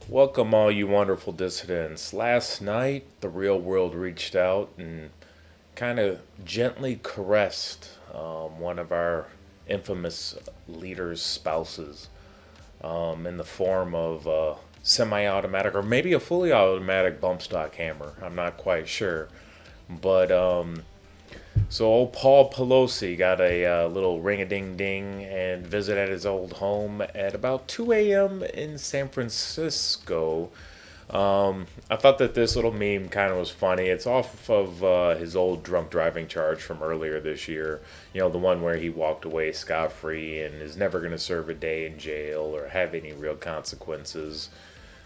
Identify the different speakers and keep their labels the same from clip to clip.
Speaker 1: Welcome, all you wonderful dissidents. Last night, the real world reached out and kind of gently caressed one of our infamous leader's spouses in the form of a semi automatic or maybe a fully automatic bump stock hammer. I'm not quite sure. But old Paul Pelosi got a little ring a ding ding and visit at his old home at about 2 a.m. in San Francisco. I thought that this little meme kind of was funny. It's off of his old drunk driving charge from earlier this year. You know, the one where he walked away scot free and is never going to serve a day in jail or have any real consequences,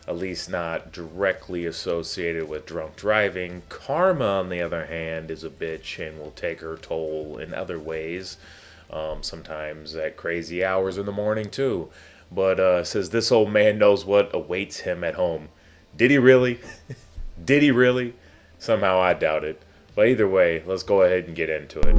Speaker 1: at least not directly associated with drunk driving. Karma, on the other hand, is a bitch and will take her toll in other ways, sometimes at crazy hours in the morning, too. But says this old man knows what awaits him at home. Did he really? Did he really? Somehow I doubt it. But either way, let's go ahead and get into it.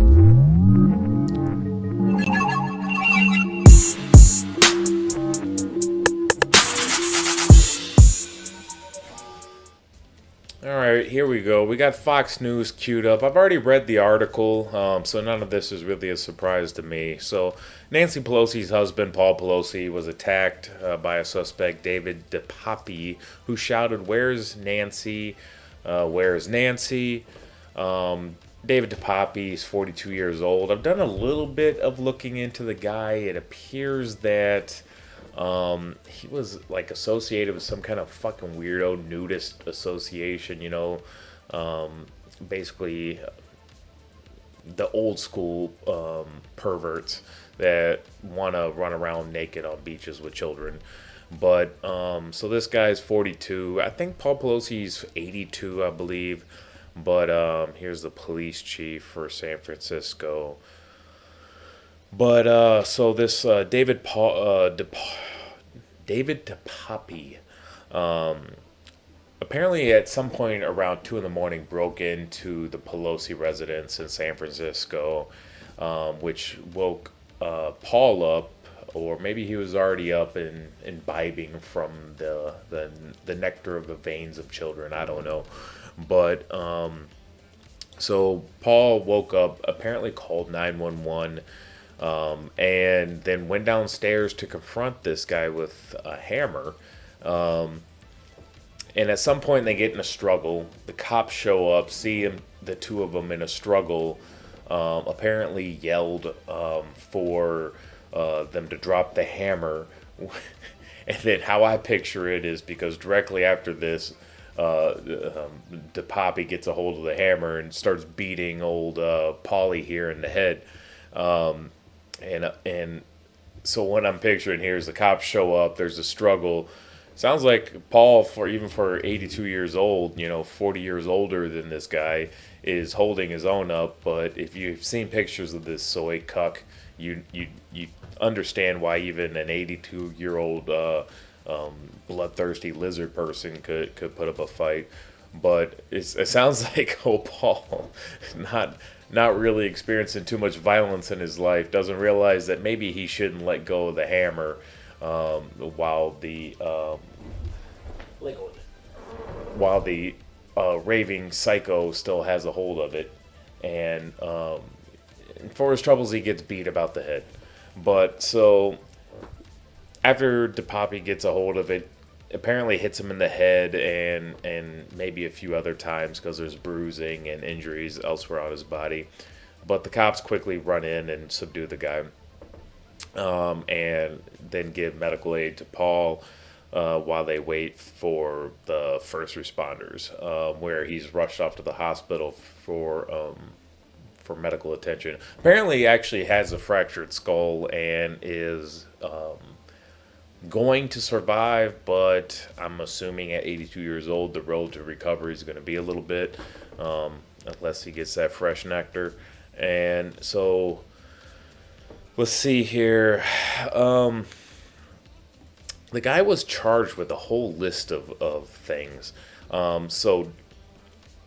Speaker 1: All right, here we go. We got Fox News queued up. I've already read the article, so none of this is really a surprise to me. So, Nancy Pelosi's husband, Paul Pelosi, was attacked by a suspect, David DePapi, who shouted, "Where's Nancy? Where's Nancy?" David DePapi is 42 years old. I've done a little bit of looking into the guy. It appears that he was like associated with some kind of fucking weirdo nudist association, basically the old school perverts that want to run around naked on beaches with children. But so this guy's 42. I think Paul Pelosi's 82, I believe. But here's the police chief for San Francisco. But this David DePapi, apparently at some point around 2 in the morning broke into the Pelosi residence in San Francisco, which woke Paul up, or maybe he was already up and imbibing from the nectar of the veins of children. I don't know, but. So Paul woke up, apparently called 911, and then went downstairs to confront this guy with a hammer. And at some point they get in a struggle. The cops show up, see him, the two of them in a struggle. Apparently yelled for them to drop the hammer. And then how I picture it is because directly after this, DePapi gets a hold of the hammer and starts beating old Paulie here in the head. And so what I'm picturing here is the cops show up. There's a struggle. Sounds like Paul, for 82 years old, 40 years older than this guy, is holding his own up. But if you've seen pictures of this soy cuck, you understand why even an 82-year-old bloodthirsty lizard person could put up a fight. But it sounds like old Paul, not really experiencing too much violence in his life, doesn't realize that maybe he shouldn't let go of the hammer while the raving psycho still has a hold of it, and for his troubles he gets beat about the head. But so after DePapi gets a hold of it, apparently hits him in the head and maybe a few other times because there's bruising and injuries elsewhere on his body. But the cops quickly run in and subdue the guy, and then give medical aid to Paul while they wait for the first responders, where he's rushed off to the hospital for medical attention. Apparently, he actually has a fractured skull and is going to survive, but I'm assuming at 82 years old, the road to recovery is going to be a little bit, unless he gets that fresh nectar. And so, let's see here. The guy was charged with a whole list of things. So,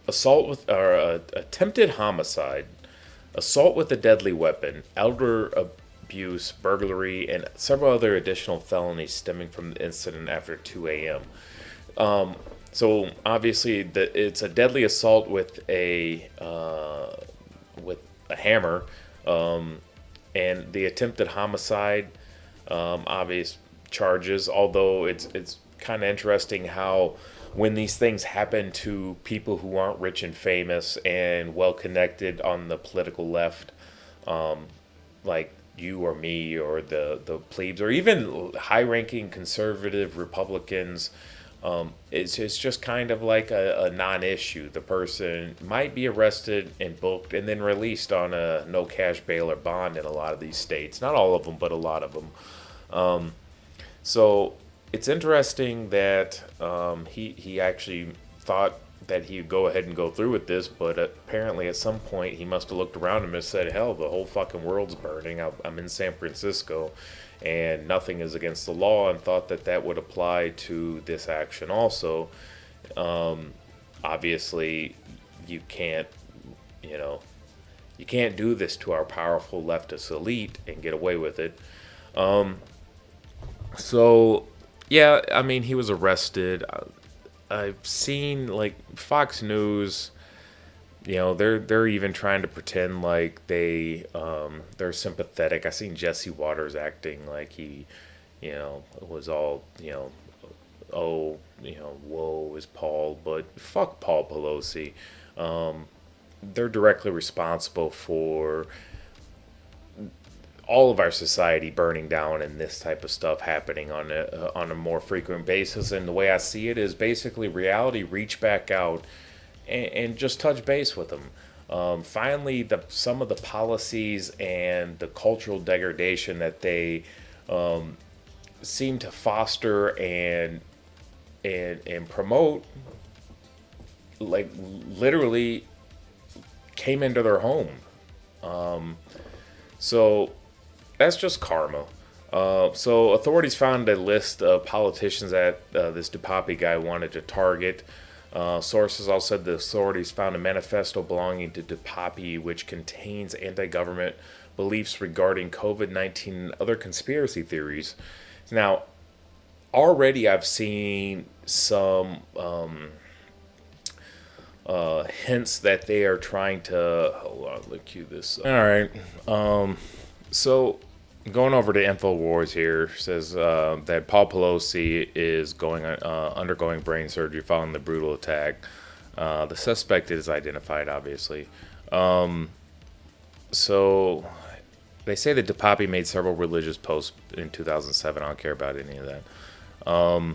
Speaker 1: assault with, or attempted homicide, assault with a deadly weapon, elder abuse, burglary, and several other additional felonies stemming from the incident after 2 a.m. So obviously, it's a deadly assault with a hammer, and the attempted homicide, obvious charges. Although it's kind of interesting how when these things happen to people who aren't rich and famous and well connected on the political left, like you or me or the plebes or even high-ranking conservative Republicans, it's just kind of like a non-issue. The person might be arrested and booked and then released on a no cash bail or bond in a lot of these states. Not all of them, but a lot of them. So it's interesting that he actually thought that he'd go ahead and go through with this, but apparently at some point he must have looked around him and said, "Hell, the whole fucking world's burning. I'm in San Francisco, and nothing is against the law," and thought that that would apply to this action also. Obviously, you can't, you know, you can't do this to our powerful leftist elite and get away with it. So, yeah, I mean, he was arrested. I've seen like Fox News. They're even trying to pretend like they're sympathetic. I seen Jesse Waters acting like he, was all oh, woe is Paul, but fuck Paul Pelosi. They're directly responsible for all of our society burning down and this type of stuff happening on a more frequent basis. And the way I see it is basically reality reach back out and just touch base with them. Finally, some of the policies and the cultural degradation that they seem to foster and promote, like literally came into their home. So that's just karma. So authorities found a list of politicians that this DePapi guy wanted to target. Sources also said the authorities found a manifesto belonging to DePapi, which contains anti-government beliefs regarding COVID-19 and other conspiracy theories. Now, already I've seen some hints that they are trying to. Hold on, let's cue this up. All right. So going over to InfoWars here says that Paul Pelosi is undergoing brain surgery following the brutal attack. The suspect is identified, obviously. So they say that DePapi made several religious posts in 2007. I don't care about any of that. I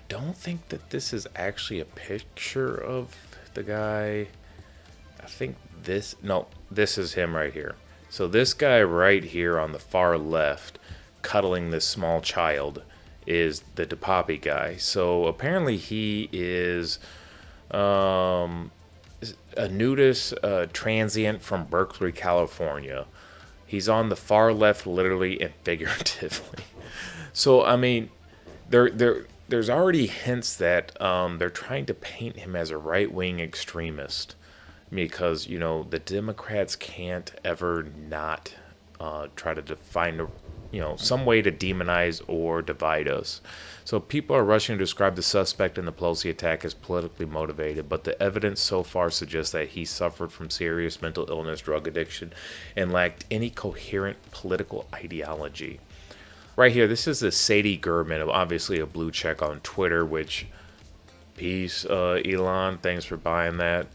Speaker 1: don't think that this is actually a picture of the guy. I think this is him right here. So this guy right here on the far left, cuddling this small child, is the DePapi guy. So apparently he is a nudist transient from Berkeley, California. He's on the far left, literally and figuratively. So I mean, there's already hints that they're trying to paint him as a right-wing extremist, because the Democrats can't ever not try to find some way to demonize or divide us. So people are rushing to describe the suspect in the Pelosi attack as politically motivated, but the evidence so far suggests that he suffered from serious mental illness, drug addiction, and lacked any coherent political ideology. Right here, this is a Sadie Gurman, obviously a blue check on Twitter, which, peace, Elon, thanks for buying that.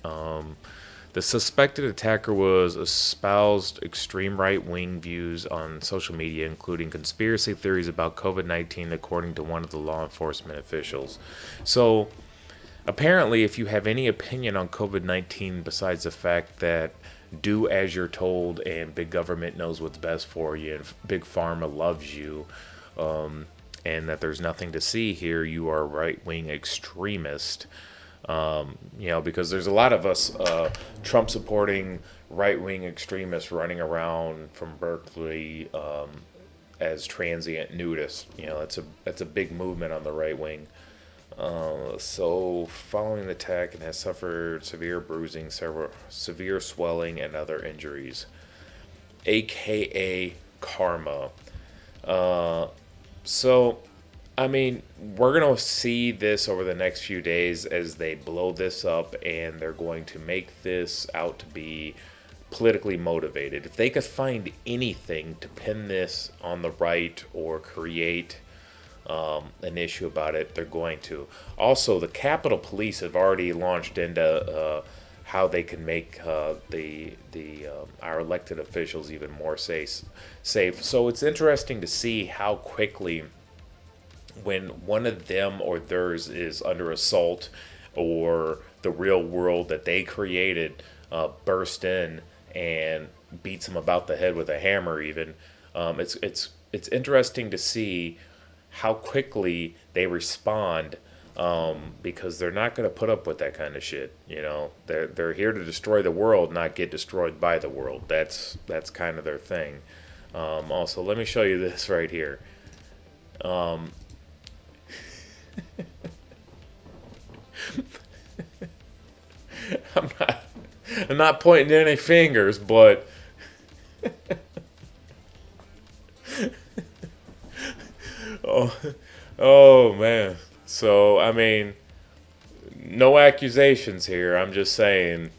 Speaker 1: The suspected attacker was espoused extreme right-wing views on social media, including conspiracy theories about COVID-19, according to one of the law enforcement officials. So, apparently, if you have any opinion on COVID-19 besides the fact that do as you're told and big government knows what's best for you and big pharma loves you, and that there's nothing to see here, you are a right-wing extremist. Because there's a lot of us Trump supporting right-wing extremists running around from Berkeley as transient nudists. That's a big movement on the right wing. So following the attack, and has suffered severe bruising, severe swelling, and other injuries, aka karma. So I mean, we're going to see this over the next few days as they blow this up, and they're going to make this out to be politically motivated. If they could find anything to pin this on the right or create an issue about it, they're going to. Also, the Capitol Police have already launched into how they can make the our elected officials even more safe. So it's interesting to see how quickly, when one of them or theirs is under assault, or the real world that they created burst in and beats them about the head with a hammer even. It's interesting to see how quickly they respond, because they're not going to put up with that kind of shit. They're here to destroy the world, not get destroyed by the world. That's kind of their thing. Also, let me show you this right here. I'm not I'm not pointing any fingers, but oh, oh man. So I mean, no accusations here. I'm just saying,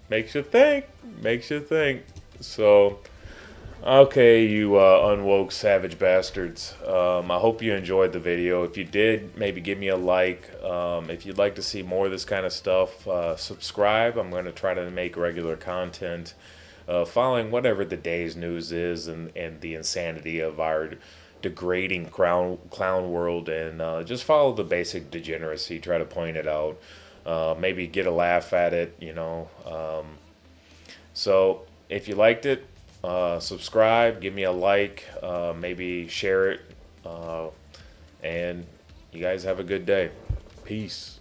Speaker 1: makes you think. Makes you think. So, okay, you unwoke savage bastards. I hope you enjoyed the video. If you did, maybe give me a like. If you'd like to see more of this kind of stuff, subscribe. I'm going to try to make regular content following whatever the day's news is, and the insanity of our degrading clown world, and just follow the basic degeneracy. Try to point it out. Maybe get a laugh at it. So if you liked it, subscribe, give me a like, maybe share it, and you guys have a good day. Peace.